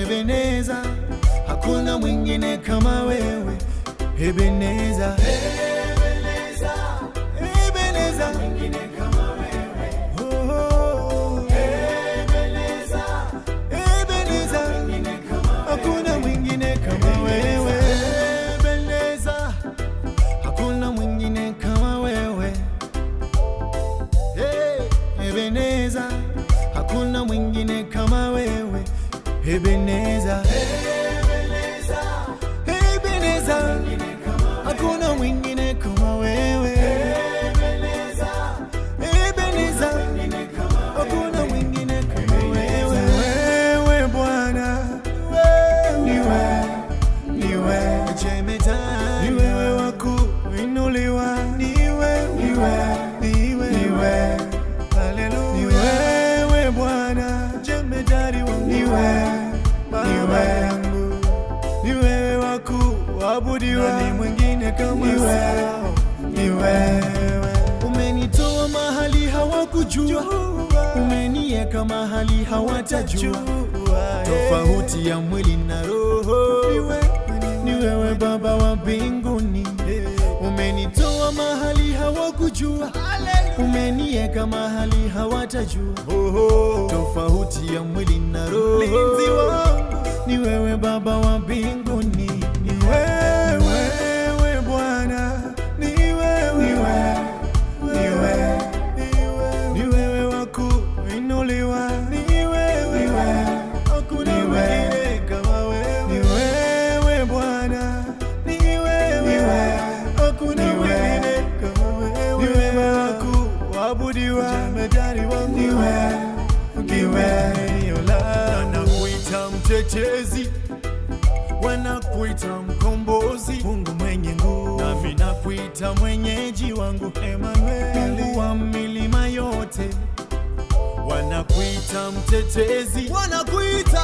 Ebeneza, hakuna mwingine kama wewe. Ebeneza, Ebeneza, Ebeneza, mwingine kama wewe. Oh, Ebeneza, Ebeneza, mwingine kama wewe. Hakuna mwingine kama wewe. Ebeneza, hakuna mwingine kama wewe. Ebeneza, hakuna mwingine kama wewe. Ebeneza, Ebeneza, Ebeneza, hakuna mwingine kama wewe. Ebeneza, Ebeneza, hakuna mwingine kama wewe. Wewe Bwana, niwe jemedari, ni wewe wa kuinuliwa, niwe haleluya. Ni wewe Bwana, jemedari wangu, ni wewe wa kuabudiwa, ni mwingine kama wewe. Ni wewe umenitoa mahali hawakujua, umeniweka mahali hawatajua, tofauti ya mwili na roho. Ni wewe Baba wa mbinguni, umenitoa mahali hawakujua, umeniweka mahali hawatajua, tofauti ya mwili na roho. Mlinzi wangu ni wewe Baba wa mbinguni, ni wewe Bwana, ni wewe wa kuinuliwa, ni wewe, hakuna mwingine kama wewe. Ni wewe Bwana, ni wewe, hakuna mwingine kama wewe. Ni wewe wa kuabudiwa, jemedari wangu, ni wewe. Wanakuita mtetezi, wanakuita mkombozi, Mungu mwenye nguvu, nami nakuita mwenyeji wangu, Emmanuel, Mungu wa milima yote. Wanakuita mtetezi, wanakuita